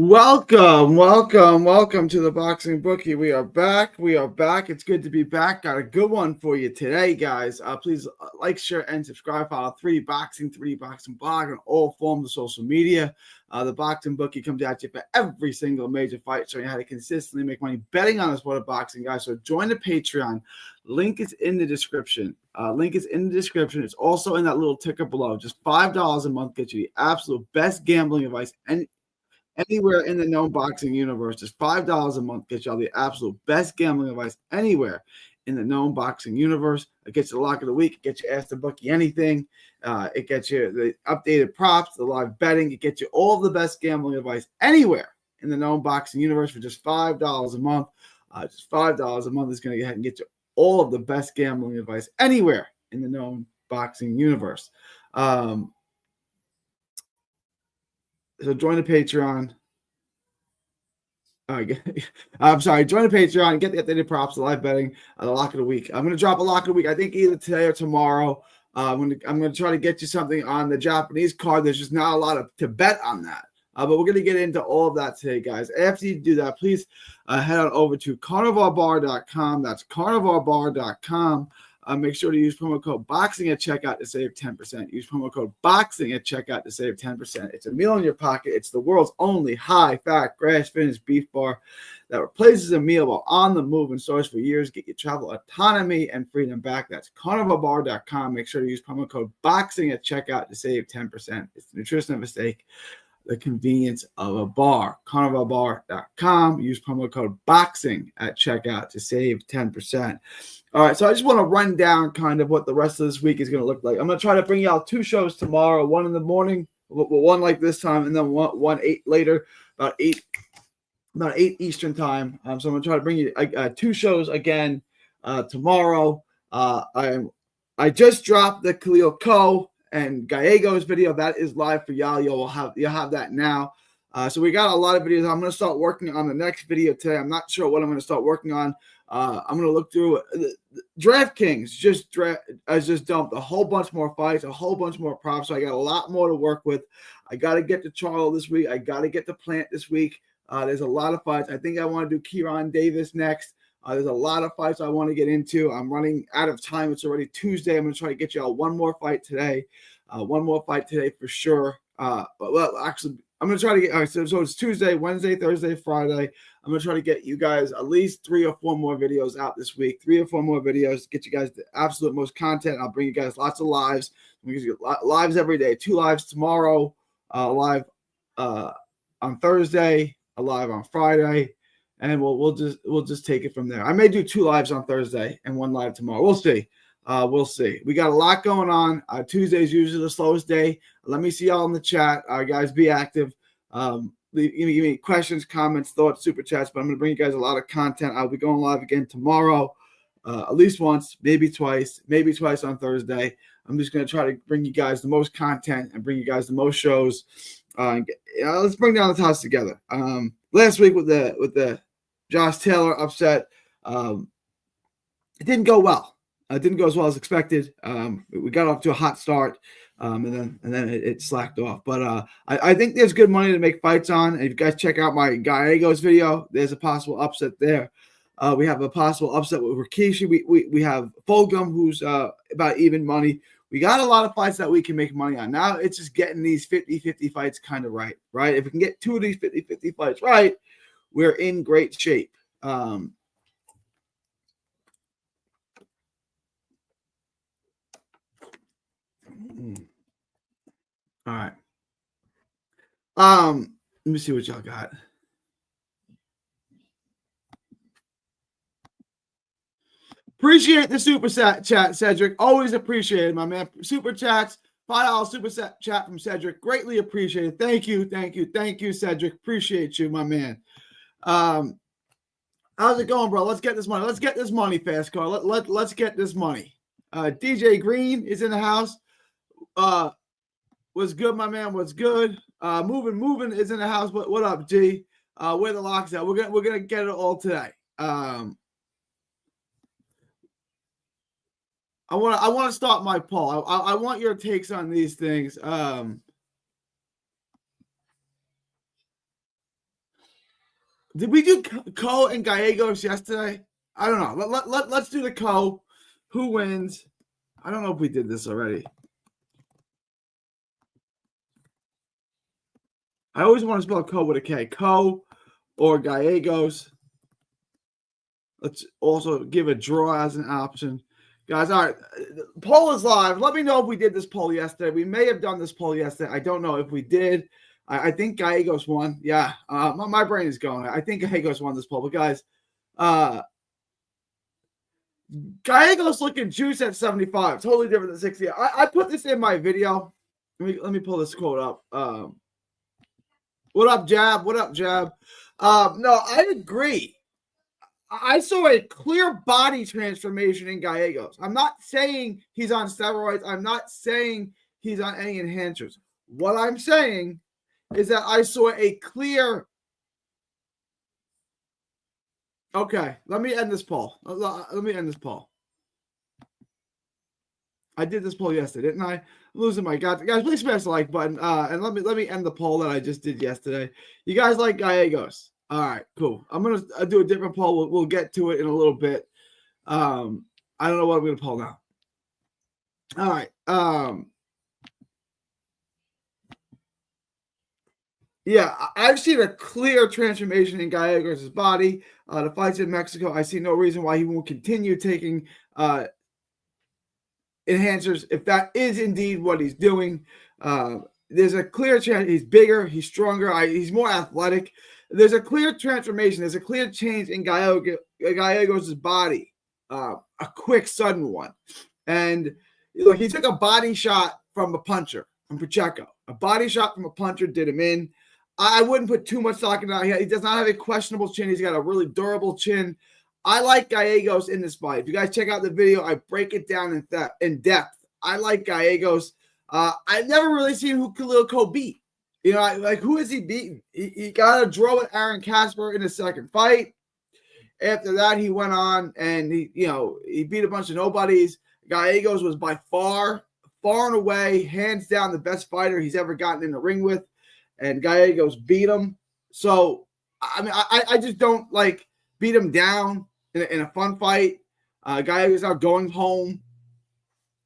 Welcome to the Boxing Bookie. We are back. It's good to be back. Got a good one for you today, guys. Please like, share, and subscribe. Follow 3D Boxing blog on all forms of social media. The Boxing Bookie comes at you for every single major fight, showing you how to consistently make money betting on the sport of boxing, guys. So join the Patreon. Link is in the description. It's also in that little ticker below. Just $5 a month gets you the absolute best gambling advice anywhere in the known boxing universe. Just $5 a month gets y'all the absolute best gambling advice anywhere in the known boxing universe. It gets you the lock of the week. It gets you Ask the Bookie Anything. It gets you the updated props, the live betting. It gets you all the best gambling advice anywhere in the known boxing universe for just $5 a month. Just $5 a month is going to go ahead and get you all of the best gambling advice anywhere in the known boxing universe. So join the Patreon. I'm sorry. Join the Patreon and get the updated props, the live betting, the lock of the week. I'm going to drop a lock of the week. I think either today or tomorrow. I'm going to try to get you something on the Japanese card. There's just not a lot to bet on that. But we're going to get into all of that today, guys. After you do that, please head on over to carnivalbar.com. That's carnivalbar.com. Make sure to use promo code BOXING at checkout to save 10%. Use promo code BOXING at checkout to save 10%. It's a meal in your pocket. It's the world's only high-fat, grass-finished beef bar that replaces a meal while on the move and stores for years. Get your travel autonomy and freedom back. That's carnivalbar.com. Make sure to use promo code BOXING at checkout to save 10%. It's the nutrition of a steak, the convenience of a bar. Carnivalbar.com. Use promo code BOXING at checkout to save 10%. All right, so I just want to run down kind of what the rest of this week is going to look like. I'm going to try to bring you out 2 shows tomorrow, one in the morning, one like this time, and then one 8 later, about 8 Eastern time. So I'm going to try to bring you 2 shows again tomorrow. I just dropped the Khalil Ko and Gallegos video. That is live for y'all. You'll have that now. So we got a lot of videos. I'm going to start working on the next video today. I'm not sure what I'm going to start working on. I'm going to look through DraftKings. Just dumped a whole bunch more fights, a whole bunch more props. So I got a lot more to work with. I got to get to Charlo this week. I got to get to Plant this week. There's a lot of fights. I think I want to do Kieran Davis next. There's a lot of fights I want to get into. I'm running out of time. It's already Tuesday. I'm going to try to get y'all one more fight today. For sure. Actually, I'm going to try to get, all right, so it's Tuesday, Wednesday, Thursday, Friday. I'm going to try to get you guys at least 3 or 4 more videos out this week. 3 or 4 more videos to get you guys the absolute most content. I'll bring you guys lots of lives. We get lives every day. 2 lives tomorrow, live on Thursday, a live on Friday, and we'll just take it from there. I may do 2 lives on Thursday and 1 live tomorrow. We'll see. We got a lot going on. Tuesday is usually the slowest day. Let me see y'all in the chat. Guys, be active. Give me questions, comments, thoughts, super chats. But I'm going to bring you guys a lot of content. I'll be going live again tomorrow, at least once, maybe twice on Thursday. I'm just going to try to bring you guys the most content and bring you guys the most shows. Let's bring down the toss together. Last week with the Josh Taylor upset, it didn't go well. It didn't go as well as expected. We got off to a hot start, and then it slacked off. But I think there's good money to make fights on. And if you guys check out my Gallegos video, there's a possible upset there. We have a possible upset with Rikishi. We have Fulgham, who's about even money. We got a lot of fights that we can make money on. Now it's just getting these 50-50 fights kind of right? If we can get 2 of these 50-50 fights right, we're in great shape. All right. Let me see what y'all got. Appreciate the super chat, Cedric. Always appreciate it, my man. Super chats, $5 super chat from Cedric. Greatly appreciated. Thank you, Cedric. Appreciate you, my man. How's it going, bro? Let's get this money. Let's get this money, Fast Car. Let's get this money. DJ Green is in the house. What's good, my man? What's good? Moving is in the house. What up, G? Where the locks at? We're gonna get it all today. I want to start my poll. I want your takes on these things. Did we do Co and Gallegos yesterday? I don't know. Let's do the Co. Who wins? I don't know if we did this already. I always want to spell Co with a K. Co or Gallegos. Let's also give a draw as an option. Guys, all right. Poll is live. Let me know if we did this poll yesterday. We may have done this poll yesterday. I don't know if we did. I think Gallegos won. Yeah, my brain is going. I think Gallegos won this poll. But, guys, Gallegos looking juice at 75. Totally different than 60. I put this in my video. Let me pull this quote up. What up, Jab? What up, Jab? No, I agree. I saw a clear body transformation in Gallegos. I'm not saying he's on steroids. I'm not saying he's on any enhancers. What I'm saying is that I saw a clear. Okay, let me end this poll. Let me end this poll. I did this poll yesterday, didn't I? I'm losing my god. Guys, please smash the like button. And let me end the poll that I just did yesterday. You guys like Gallegos? All right, cool. I'm gonna do a different poll. We'll get to it in a little bit. I don't know what I'm gonna poll now. All right. Yeah, I've seen a clear transformation in Gallegos' body. The fights in Mexico, I see no reason why he won't continue taking enhancers if that is indeed what he's doing. There's a clear chance he's bigger, he's stronger, he's more athletic. There's a clear transformation. There's a clear change in Gallegos' body, a quick, sudden one. And look, he took a body shot from a puncher, from Pacheco. A body shot from a puncher did him in. I wouldn't put too much stock in that. He does not have a questionable chin. He's got a really durable chin. I like Gallegos in this fight. If you guys check out the video, I break it down in depth. I like Gallegos. I've never really seen who Khalil Co beat. You know, like, who is he beating? He got a draw with Aaron Casper in his second fight. After that, he went on and he beat a bunch of nobodies. Gallegos was by far and away, hands down, the best fighter he's ever gotten in the ring with. And Gallegos beat him. So, I mean, I just don't beat him down in a fun fight. Gallegos now going home.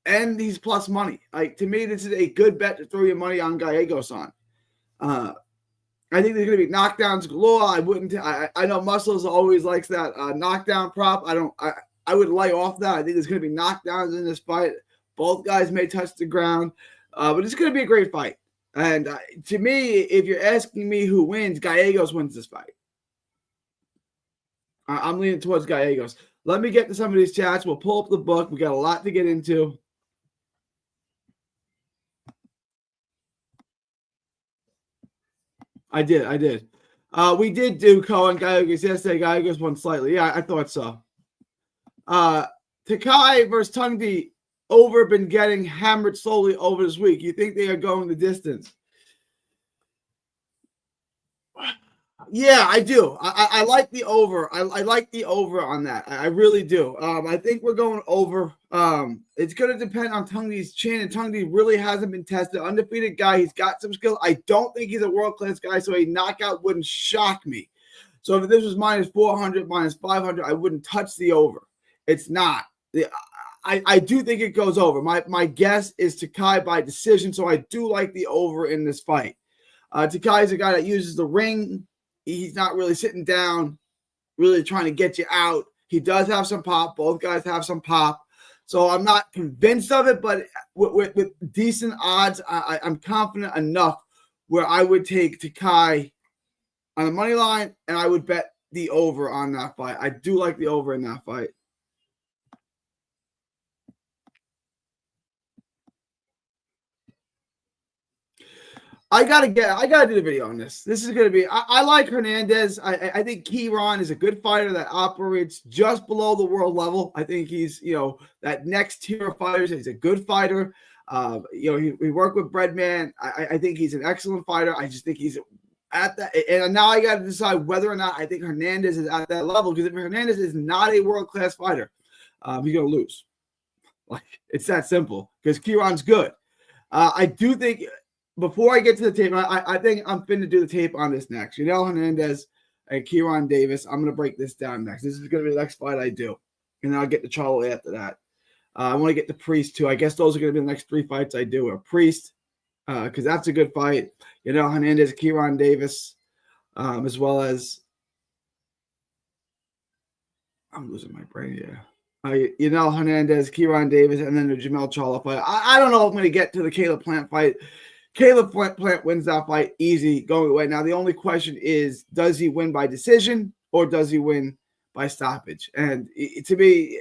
And he's plus money. To me, this is a good bet to throw your money on Gallegos on. I think there's going to be knockdowns galore. I know Muscles always likes that knockdown prop. I would lay off that. I think there's going to be knockdowns in this fight. Both guys may touch the ground, but it's going to be a great fight. And to me, if you're asking me who wins, Gallegos wins this fight. I'm leaning towards Gallegos. Let me get to some of these chats. We'll pull up the book. We got a lot to get into. I did. We did do Cohen Gallegos yesterday. Gallegos won slightly. Yeah, I thought so. Takai versus Tungdi over been getting hammered slowly over this week. You think they are going the distance? Yeah, I do. I like the over. I like the over on that. I really do. I think we're going over. It's going to depend on Tungdi's chin, and Tungdi really hasn't been tested. Undefeated guy. He's got some skill. I don't think he's a world-class guy, so a knockout wouldn't shock me. So if this was minus 400, minus 500, I wouldn't touch the over. It's not. I do think it goes over. My guess is Takai by decision, so I do like the over in this fight. Takai is a guy that uses the ring. He's not really sitting down, really trying to get you out. He does have some pop. Both guys have some pop. So I'm not convinced of it, but with decent odds, I'm confident enough where I would take Takai on the money line, and I would bet the over on that fight. I do like the over in that fight. I gotta do the video on this. This is gonna be. I like Hernandez. I think Kieran is a good fighter that operates just below the world level. I think he's that next tier of fighters. He's a good fighter. He worked with Breadman. I think he's an excellent fighter. I just think he's at that. And now I got to decide whether or not I think Hernandez is at that level. Because if Hernandez is not a world class fighter, he's gonna lose. It's that simple. Because Kieran's good. I do think. Before I get to the tape, I think I'm finna do the tape on this next. Hernandez, and Kieran Davis. I'm going to break this down next. This is going to be the next fight I do. And then I'll get to Charlo after that. I want to get to Priest, too. I guess those are going to be the next 3 fights I do. A Priest, because that's a good fight. Hernandez, Kieran Davis, as well as I'm losing my brain here. Hernandez, Kieran Davis, and then the Jamel Charlo fight. I don't know if I'm going to get to the Caleb Plant fight. Caleb Plant wins that fight easy going away. Now, the only question is, does he win by decision or does he win by stoppage? And to me,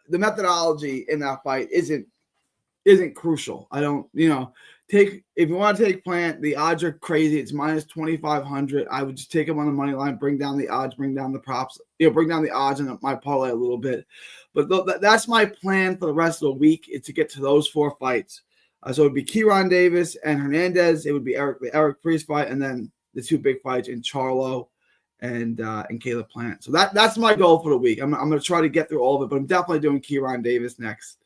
the methodology in that fight isn't crucial. I don't, if you want to take Plant, the odds are crazy. It's minus 2,500. I would just take him on the money line, bring down the odds, bring down the props, bring down the odds and my parlay a little bit. But that's my plan for the rest of the week, is to get to those 4 fights. So it would be Kieran Davis and Hernandez. It would be the Eric Priest fight, and then the 2 big fights in Charlo and Caleb Plant. So that's my goal for the week. I'm going to try to get through all of it, but I'm definitely doing Kieran Davis next.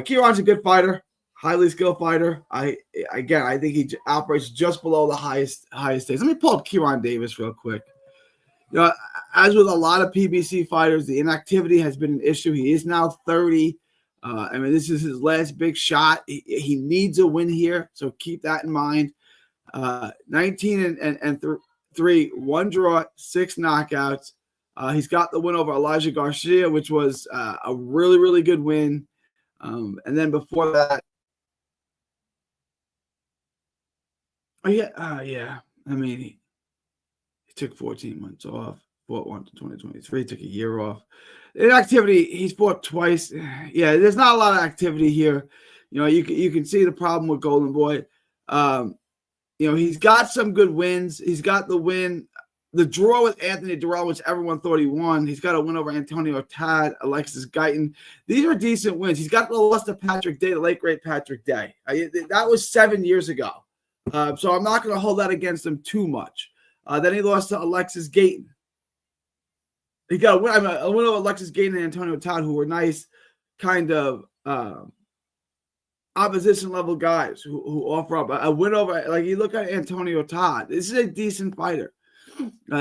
Kieran's a good fighter. Highly skilled fighter. I think he operates just below the highest stakes. Let me pull up Kieran Davis real quick. As with a lot of PBC fighters, the inactivity has been an issue. He is now 30. This is his last big shot. He needs a win here, so keep that in mind. 19 and 3, 1 draw, 6 knockouts. He's got the win over Elijah Garcia, which was a really, really good win. And then before that, he took 14 months off, fought once in 2023, took a year off. In activity, he's fought twice. Yeah, there's not a lot of activity here. You can see the problem with Golden Boy. He's got some good wins. He's got the win, the draw with Anthony Durrell, which everyone thought he won. He's got a win over Antonio Tad, Alexis Guyton. These are decent wins. He's got the loss to Patrick Day, the late great Patrick Day. That was 7 years ago. So I'm not going to hold that against him too much. Then he lost to Alexis Guyton. He got a win over Alexis Guyton and Antonio Todd, who were nice kind of opposition level guys who offer up a win over. Like, you look at Antonio Todd. This is a decent fighter.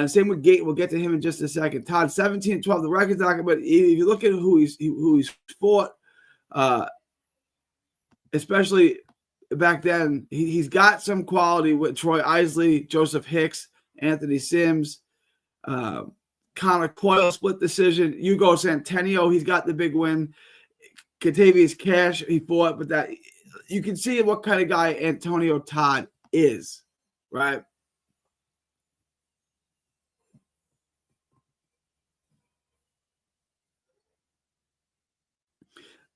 Same with Guyton. We'll get to him in just a second. Todd 17-12. The record's not good, but if you look at who he's fought, especially back then, he's got some quality with Troy Isley, Joseph Hicks, Anthony Sims, Connor Coyle split decision, Hugo Centennial, he's got the big win. Kentavious Cash, he fought, but that you can see what kind of guy Antonio Todd is, right?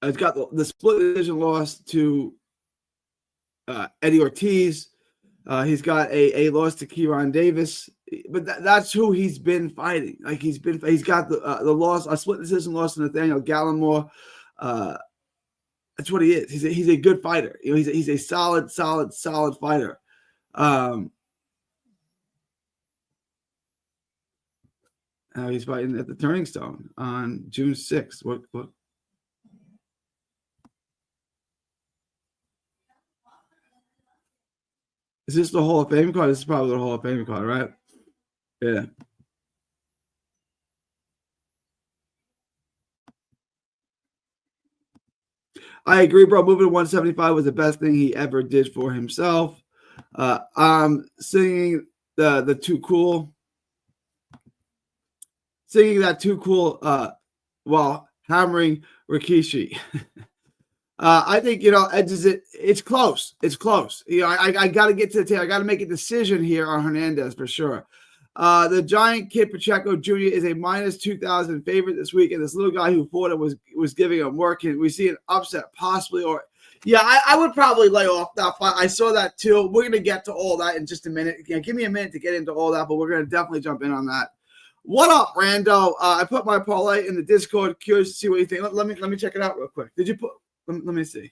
It's got the split decision loss to Eddie Ortiz. He's got a loss to Kieran Davis, but that's who he's been fighting. Like, he's got the loss, a split decision loss to Nathaniel Gallimore. That's what he is. He's a good fighter. He's a solid fighter. He's fighting at the Turning Stone on June 6th. What? Is this the Hall of Fame card? This is probably the Hall of Fame card, right? Yeah. I agree, bro. Moving to 175 was the best thing he ever did for himself. I'm singing the Too Cool. Singing that Too Cool while hammering Rikishi. I think, it's close. It's close. I got to get to the tail. I got to make a decision here on Hernandez for sure. The Giant Kid Pacheco Jr. is a minus 2,000 favorite this week, and this little guy who fought it was giving him work. Can we see an upset possibly? Or I would probably lay off that fight. I saw that too. We're gonna get to all that in just a minute. Give me a minute to get into all that, but we're gonna definitely jump in on that. What up, Rando? I put my parlay in the Discord. Curious to see what you think. Let me check it out real quick. Did you put? Let me see.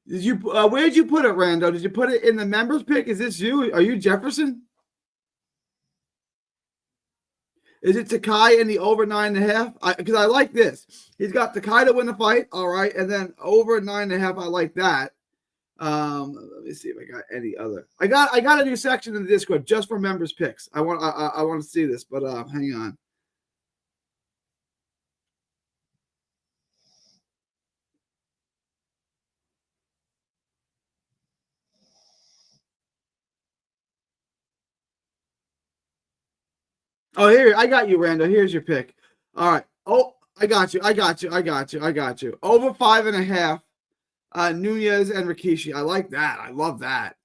Did you? Where did you put it, Rando? Did you put it in the members pick? Is this you? Are you Jefferson? Is it Takai in the over 9.5? Because I like this. He's got Takai to win the fight. All right. And then over 9.5. I like that. Let me see if I got any other. I got a new section in the Discord just for members picks. I want to see this, but hang on. Oh, here, I got you, Rando. Here's your pick. All right. Oh, I got you. Over 5.5. Nunez and Rikishi. I like that. I love that.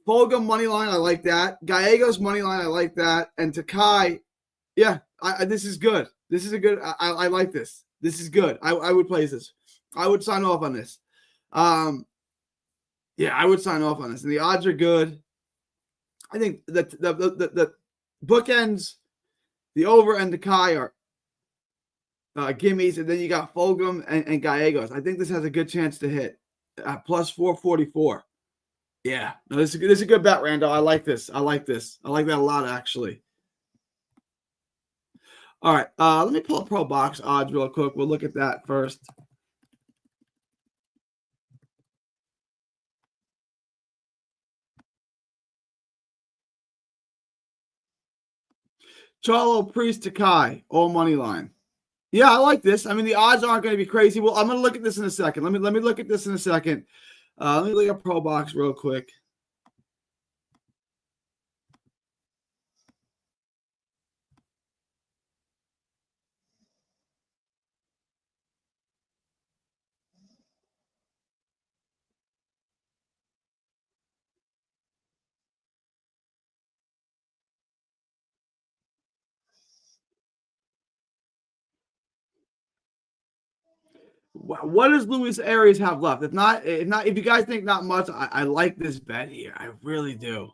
Fulgham money line. I like that. Gallegos money line. I like that. And Takai. Yeah, this is good. This is a good. I like this. This is good. I would place this. I would sign off on this. Yeah, I would sign off on this. And the odds are good. I think that the bookends, the over and the Kai are gimmies, and then you got Fulgham and Gallegos. I think this has a good chance to hit plus 444. Yeah, no, this is a good bet, Randall. I like this. I like that a lot, actually. All right, let me pull up Pro Box odds real quick. We'll look at that first. Charlo, Priest, Takai, all money line. Yeah, I like this. I mean, the odds aren't going to be crazy. Well, I'm going to look at this in a second. Let me look at this in a second. Let me look at Pro Box real quick. What does Luis Arias have left? If you guys think not much, I like this bet here. I really do.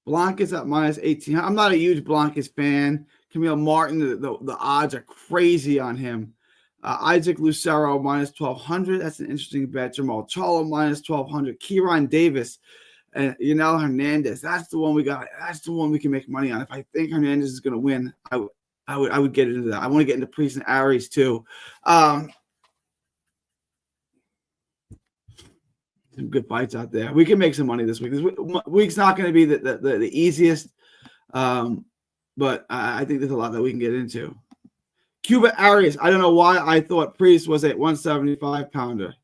Blancas at minus 18. I'm not a huge Blancas fan. Camille Martin, the odds are crazy on him. Isaac Lucero minus 1,200. That's an interesting bet. Jamal Charlo minus 1,200. Kieran Davis and Yanel Hernandez. That's the one we got. That's the one we can make money on. If I think Hernandez is going to win, I would get into that. I want to get into Priest and Aries too. Some good fights out there. We can make some money this week. This week's not going to be the easiest, but I think there's a lot that we can get into. Cuba Arias. I don't know why I thought Priest was a 175 pounder.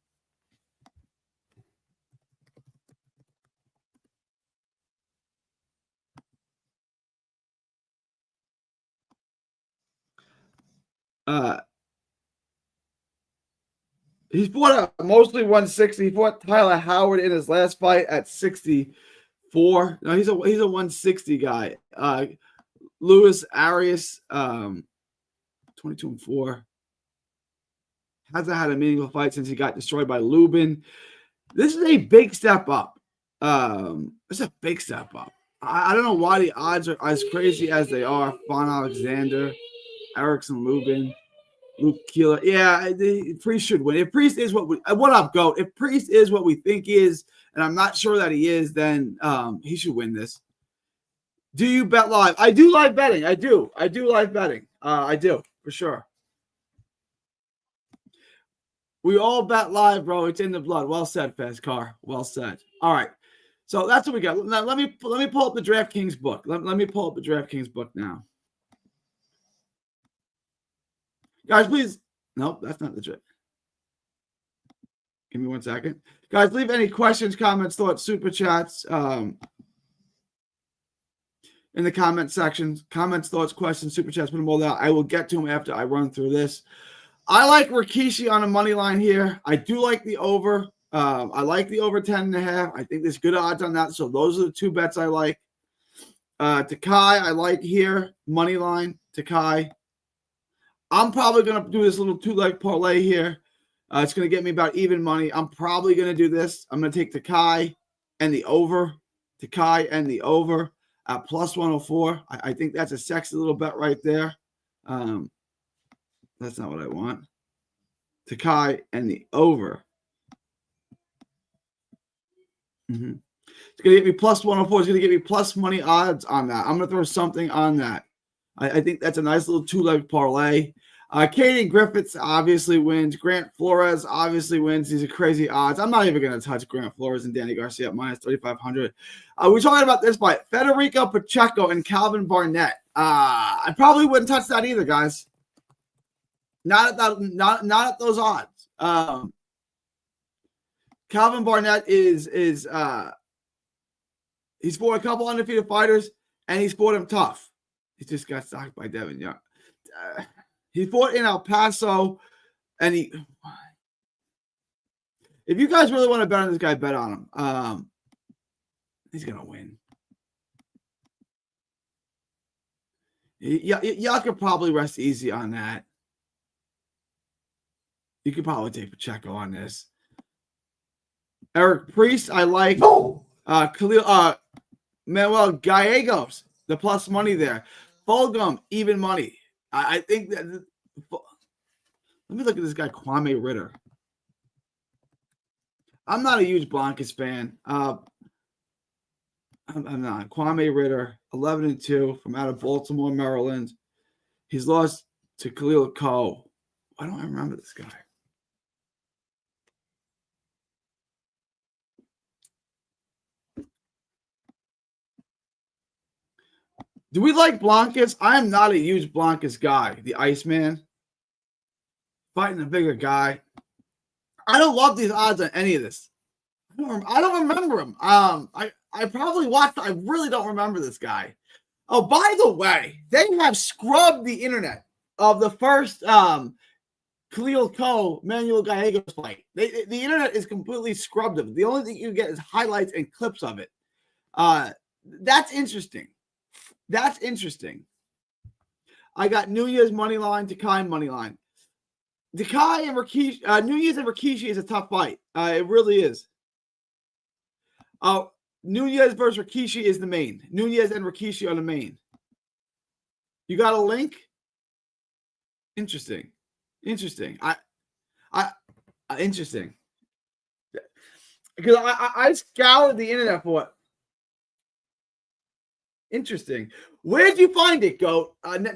He's fought mostly 160. He fought Tyler Howard in his last fight at 64. No, he's a 160 guy. Luis Arias, 22-4. Hasn't had a meaningful fight since he got destroyed by Lubin. This is a big step up. It's a big step up. I don't know why the odds are as crazy as they are. Von Alexander, Erickson Lubin, Luke Keeler. Yeah, Priest should win. If Priest is what up, GOAT? If Priest is what we think he is, and I'm not sure that he is, then he should win this. Do you bet live? I do live betting. I do live betting. I do, for sure. We all bet live, bro. It's in the blood. Well said, Fezcar. Well said. All right. So that's what we got. Now let me pull up the DraftKings book. Let me pull up the DraftKings book now. Guys, please. Nope, that's not the trick. Give me 1 second. Guys, leave any questions, comments, thoughts, super chats in the comment section. Comments, thoughts, questions, super chats, put them all out. I will get to them after I run through this. I like Rikishi on a money line here. I do like the over. I like the over 10.5. I think there's good odds on that. So those are the two bets I like. Takai, I like here. Money line, Takai. I'm probably going to do this little two-leg parlay here. It's going to get me about even money. I'm probably going to do this. I'm going to take Takai and the over. Takai and the over at plus 104. I think that's a sexy little bet right there. That's not what I want. Takai and the over Mm-hmm. It's going to get me plus 104. It's going to get me plus money odds on that. I'm going to throw something on that. I think that's a nice little two-leg parlay. Caden Griffiths obviously wins. Grant Flores obviously wins. These are crazy odds. I'm not even going to touch Grant Flores and Danny Garcia at minus 3,500. We're talking about this fight. Federico Pacheco and Calvin Barnett. I probably wouldn't touch that either, guys. Not at those odds. Calvin Barnett is he's fought a couple undefeated fighters, and he's fought them tough. He just got stopped by Devin Young. He fought in El Paso, and if you guys really want to bet on this guy, bet on him. He's going to win. Y'all could probably rest easy on that. You could probably take Pacheco on this. Eric Priest, I like. Khalil, Manuel Gallegos, the plus money there. Fulgham, even money. I think that. Let me look at this guy, Kwame Ritter. I'm not a huge Blancas fan. I'm not. Kwame Ritter, 11-2 from out of Baltimore, Maryland. He's lost to Khalil Cole. Why don't I remember this guy? Do we like Blancas? I am not a huge Blancas guy. The Iceman. Fighting a bigger guy. I don't love these odds on any of this. I don't remember him. I probably watched. I really don't remember this guy. Oh, by the way, they have scrubbed the internet of the first Khalil Cole, Manuel Gallegos fight. The internet is completely scrubbed of it. The only thing you get is highlights and clips of it. That's interesting. That's interesting. I got Nunez money line, Takai money line. Takai and Rikishi, Nunez and Rikishi is a tough fight. It really is. Nunez versus Rikishi is the main. Nunez and Rikishi are the main. You got a link? Interesting. Interesting. Interesting. Because I scoured the internet for it. Interesting. Where'd you find it, Goat? They're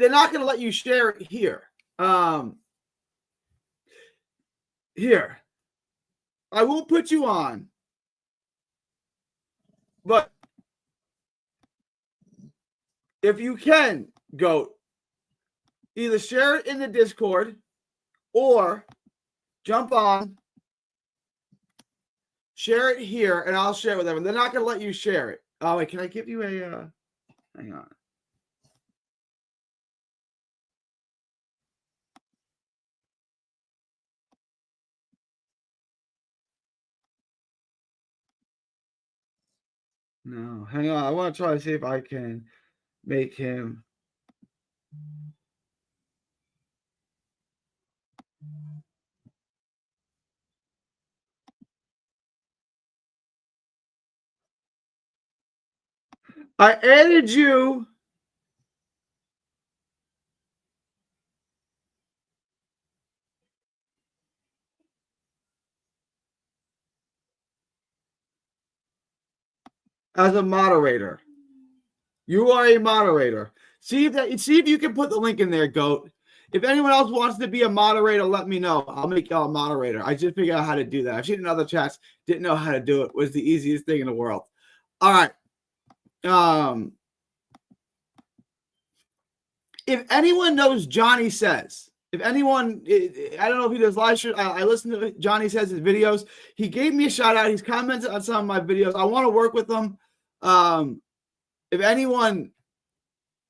not going to let you share it here. Here. I won't put you on. But if you can, Goat, either share it in the Discord or jump on, share it here, and I'll share it with everyone. They're not going to let you share it. Oh, wait, can I give you a hang on. No, hang on. I want to try to see if I can make him. I added you. As a moderator. You are a moderator. See if you can put the link in there, Goat. If anyone else wants to be a moderator, let me know. I'll make y'all a moderator. I just figured out how to do that. I've seen in other chats, didn't know how to do it. It was the easiest thing in the world. All right. If anyone knows Johnny Says, if anyone, I don't know if he does live stream. I listen to Johnny Says his videos. He gave me a shout out. He's commented on some of my videos. I want to work with him. If anyone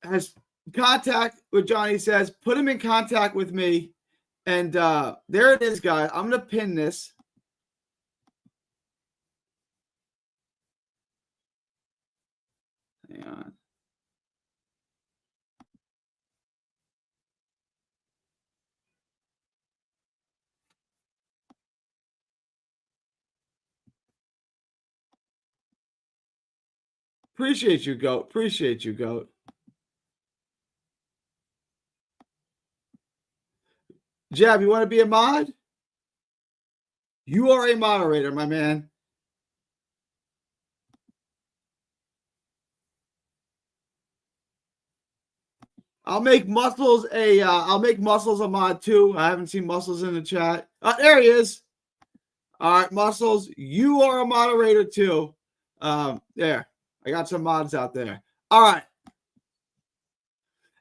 has contact with Johnny Says, put him in contact with me. And there it is, guys. I'm going to pin this. Hang on. Appreciate you, Goat. Appreciate you, Goat. Jab, you want to be a mod? You are a moderator, my man. I'll make Muscles a mod too. I haven't seen Muscles in the chat. There he is. All right, Muscles, you are a moderator too. There. I got some mods out there. All right.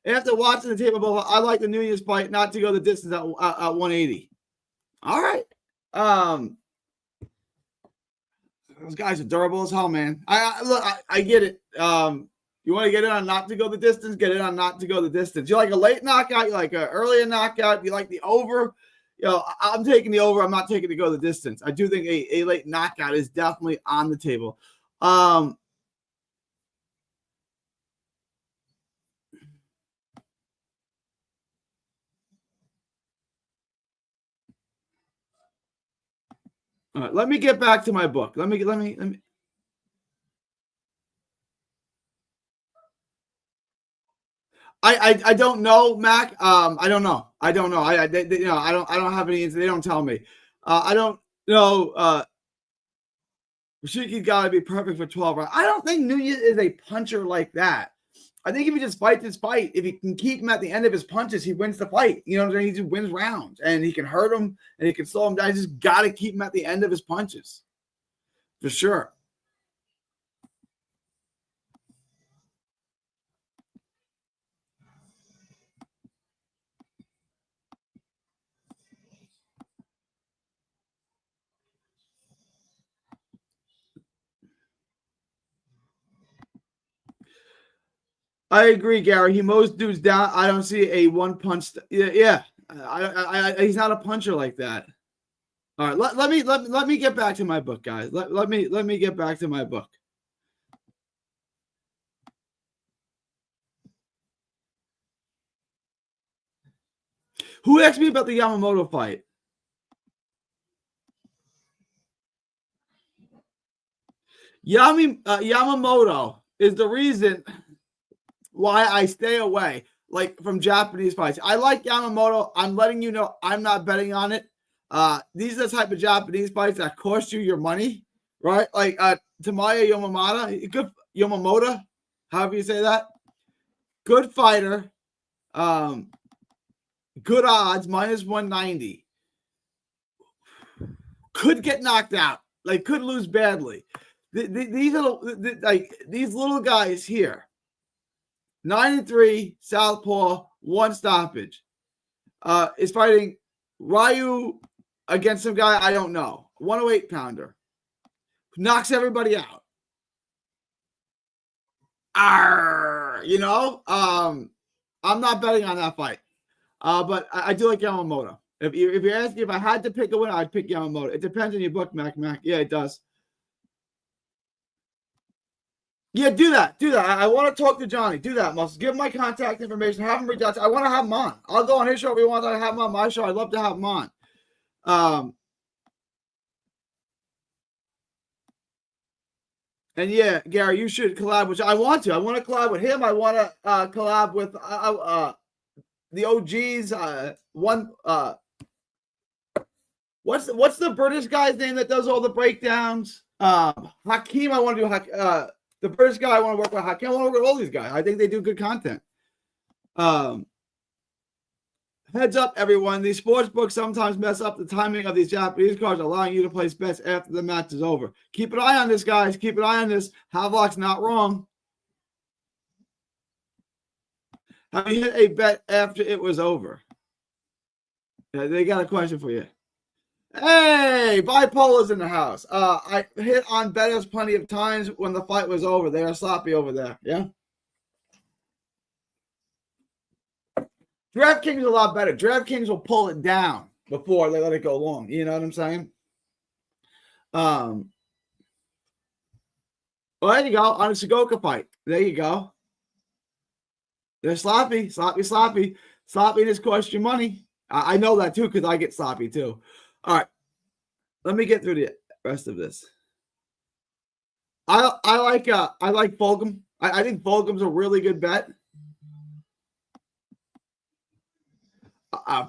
After watching the tape above, I like the Nunez fight not to go the distance at 180. All right. Those guys are durable as hell, man. I get it. You want to get in on not to go the distance, get in on not to go the distance. You like a late knockout, you like an earlier knockout, you like the over. I'm taking the over. I'm not taking to go the distance. I do think a late knockout is definitely on the table. All right, let me get back to my book. Let me. I don't know, Mac. I don't know. I don't have any. They don't tell me. I don't know. Rashiki's got to be perfect for 12 rounds. I don't think Nunez is a puncher like that. I think if he just fights his fight, if he can keep him at the end of his punches, he wins the fight. You know what I'm saying? He just wins rounds, and he can hurt him, and he can slow him down. He just got to keep him at the end of his punches, for sure. I agree, Gary. He mows dudes down. I don't see a one punch. Yeah. He's not a puncher like that. All right, let me get back to my book, guys. Let me get back to my book. Who asked me about the Yamamoto fight? Yamamoto is the reason why I stay away, like, from Japanese fights. I like Yamamoto. I'm letting you know I'm not betting on it. These are the type of Japanese fights that cost you your money, right? Like Tamaya Yamamoto, however you say that. Good fighter. Good odds, minus 190. Could get knocked out. Like, could lose badly. These little guys here. 9-3, southpaw, 1 stoppage. Is fighting Ryu against some guy I don't know. 108 pounder. Knocks everybody out. I'm not betting on that fight. But I do like Yamamoto. If you're asking if I had to pick a winner, I'd pick Yamamoto. It depends on your book, Mac. Yeah, it does. Yeah, do that. I want to talk to Johnny. Do that, Muscle. Give him my contact information. Have him reach out. I want to have him on. I'll go on his show if he wants to have him on my show. I'd love to have him on. And yeah, Gary, you should collab with. I want to collab with him. I want to collab with the OGs. What's the British guy's name that does all the breakdowns? Hakeem. I want to do the British guy. I want to work with Hakeem. I want to work with all these guys. I think they do good content. Heads up, everyone. These sports books sometimes mess up the timing of these Japanese cards, allowing you to place bets after the match is over. Keep an eye on this, guys. Keep an eye on this. Havelock's not wrong. Have you hit a bet after it was over? Yeah, they got a question for you. Hey, Bipolar's in the house. I hit on bettors plenty of times when the fight was over. They are sloppy over there. Yeah. DraftKings is a lot better. DraftKings will pull it down before they let it go long. You know what I'm saying? Well, there you go. On a Sugoka fight. There you go. They're sloppy. Sloppiness costs you money. I know that too because I get sloppy too. All right. Let me get through the rest of this. I like Fulgham. I think Fulgham's a really good bet.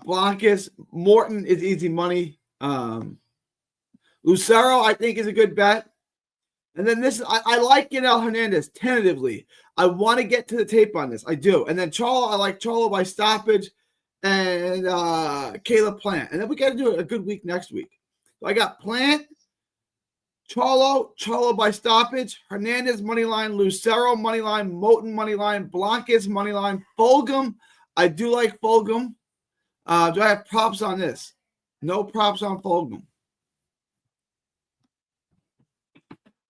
Blancas, Morton is easy money. Lucero, I think, is a good bet. And then this, I like Yanel Hernandez tentatively. I want to get to the tape on this. I do. And then Charlo, I like Charlo by stoppage and Caleb Plant. And then we got to do a good week next week. So I got Plant, Charlo by stoppage, Hernandez money line, Lucero money line, Moten money line, Blancas money line, Fulgham. I do like Fulgham. Do I have props on this? No props on Fulgham.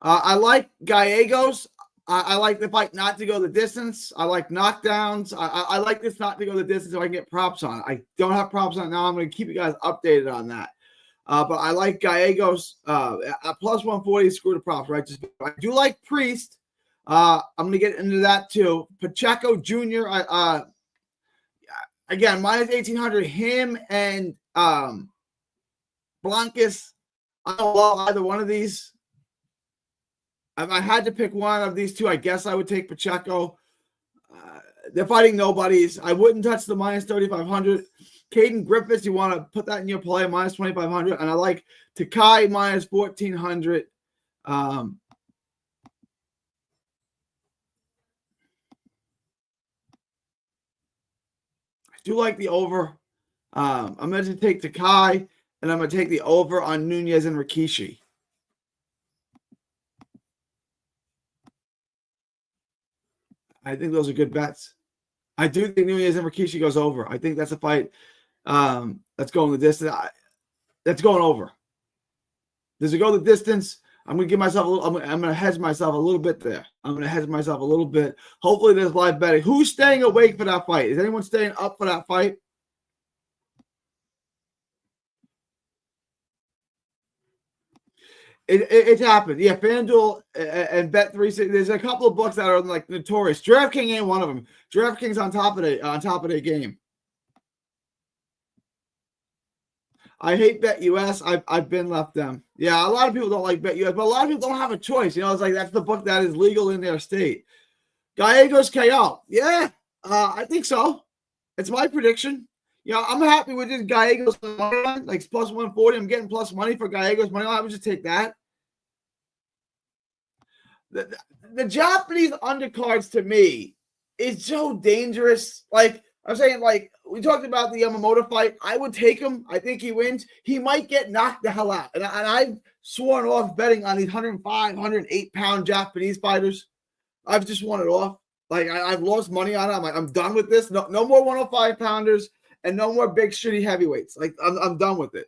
I like Gallegos. I like the fight not to go the distance. I like knockdowns. I like this not to go the distance so I can get props on it. I don't have props on it now. I'm going to keep you guys updated on that. But I like Gallegos. At plus 140, screw the props, right? I do like Priest. I'm going to get into that too. Pacheco Jr., again, minus 1,800. Him and Blancas. I don't love either one of these. If I had to pick one of these two, I guess I would take Pacheco. They're fighting nobodies. I wouldn't touch the minus 3,500. Caden Griffiths, you want to put that in your play, minus 2,500. And I like Takai minus 1,400. I do like the over. I'm going to take Takai, and I'm going to take the over on Nunez and Rikishi. I think those are good bets. I do think Nunez and Rikishi goes over. I think that's a fight that's going the distance. That's going over. Does it go the distance? I'm going to give myself a little. I'm going to hedge myself a little bit there. I'm going to hedge myself a little bit. Hopefully, there's live betting. Who's staying awake for that fight? Is anyone staying up for that fight? It happened. Yeah, FanDuel and Bet360. There's a couple of books that are like notorious. DraftKings ain't one of them. DraftKings on top of the game. I hate BetUS. I've been left them. Yeah, a lot of people don't like BetUS, but a lot of people don't have a choice. You know, it's like that's the book that is legal in their state. Gallegos KO. Yeah, I think so. It's my prediction. You know, I'm happy with this Gallegos money line, like plus 140. I'm getting plus money for Gallegos money line. I would just take that. The Japanese undercards to me is so dangerous. Like I'm saying, like we talked about the Yamamoto fight. I would take him. I think he wins. He might get knocked the hell out. And I've sworn off betting on these 105, 108-pound Japanese fighters. I've just won it off. Like I've lost money on it. I'm like, I'm done with this. No more 105-pounders and no more big shitty heavyweights. Like I'm done with it.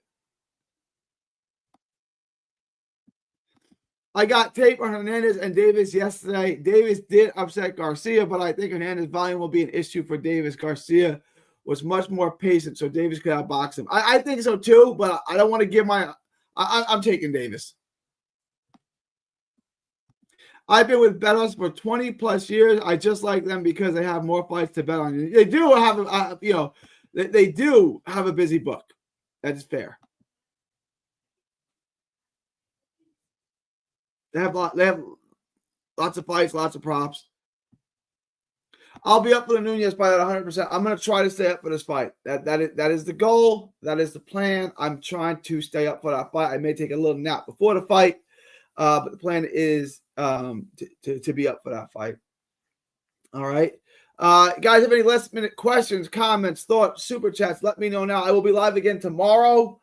I got tape on Hernandez and Davis yesterday. Davis did upset Garcia, but I think Hernandez's volume will be an issue for Davis. Garcia was much more patient, so Davis could outbox him. I think so too, but I don't want to give my – I'm taking Davis. I've been with BetUS for 20-plus years. I just like them because they have more fights to bet on. They do have they do have a busy book. That's fair. They have lots of fights, lots of props. I'll be up for the Nunez fight at 100%. I'm going to try to stay up for this fight. That is the goal. That is the plan. I'm trying to stay up for that fight. I may take a little nap before the fight, but the plan is to be up for that fight. All right. Guys, have any last minute questions, comments, thoughts, super chats? Let me know now. I will be live again tomorrow.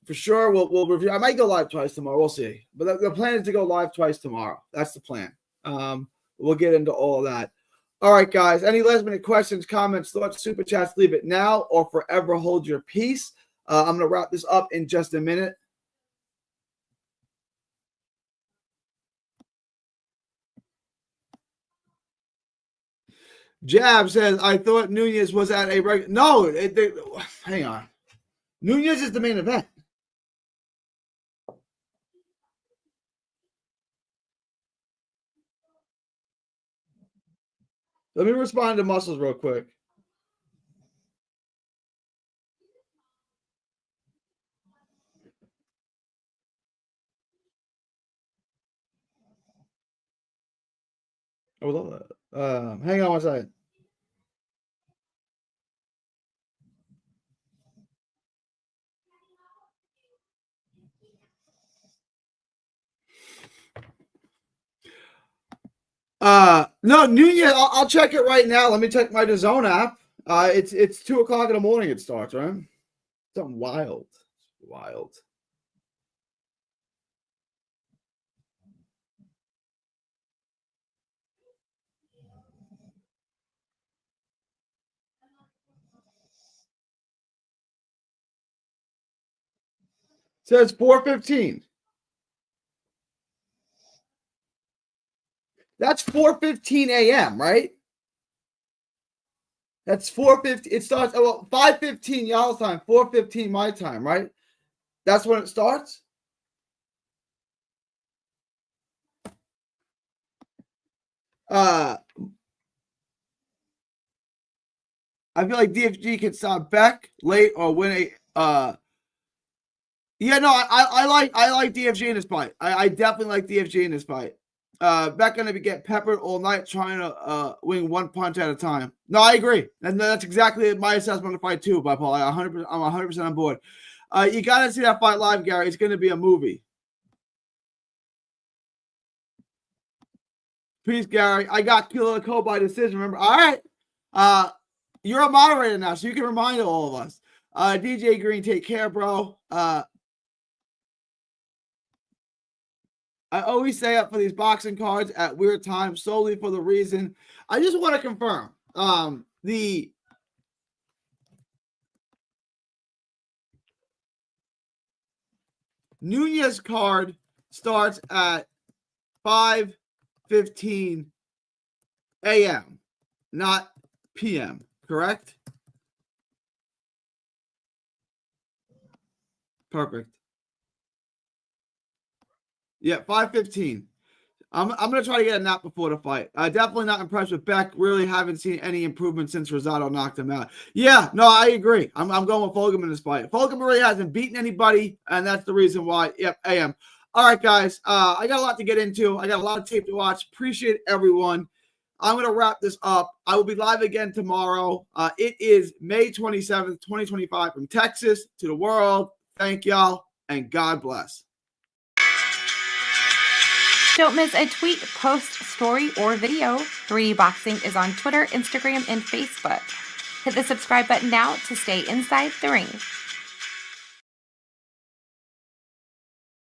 For sure, we'll review. I might go live twice tomorrow. We'll see. But the plan is to go live twice tomorrow. That's the plan. We'll get into all that. All right, guys. Any last minute questions, comments, thoughts, super chats? Leave it now or forever hold your peace. I'm going to wrap this up in just a minute. Jab says, I thought Nunez was at a regular. No, hang on. Nunez is the main event. Let me respond to Muscles real quick. Hang on one second. No, Nunez. I'll check it right now. Let me check my DAZN app. It's 2:00 in the morning. It starts, right? Something wild. Says 4:15. That's 4:15 a.m., right? That's 4:50. It starts 5:15 y'all's time, 4:15 my time, right? That's when it starts. I feel like DFG can stop Beck late or win a. Yeah, no, I like DFG in this fight. I definitely like DFG in this fight. Beck gonna get peppered all night trying to win one punch at a time. No, I agree, and that's exactly my assessment of the fight too. By Paul, I'm 100% on board. You gotta see that fight live, Gary. It's gonna be a movie. Peace, Gary. I got Killer Cole by decision. Remember? All right. You're a moderator now, so you can remind all of us. DJ Green, take care, bro. I always stay up for these boxing cards at weird times solely for the reason. I just want to confirm the Nunez card starts at 5:15 a.m., not p.m., correct? Perfect. Yeah, 5:15. I'm gonna try to get a nap before the fight. Definitely not impressed with Beck. Really haven't seen any improvement since Rosado knocked him out. Yeah, no, I agree. I'm going with Fulgham in this fight. Fulgham really hasn't beaten anybody, and that's the reason why. Yep, I am. All right, guys. I got a lot to get into. I got a lot of tape to watch. Appreciate everyone. I'm gonna wrap this up. I will be live again tomorrow. It is May 27th, 2025, from Texas to the world. Thank y'all, and God bless. Don't miss a tweet, post, story, or video. 3D Boxing is on Twitter, Instagram, and Facebook. Hit the subscribe button now to stay inside the ring.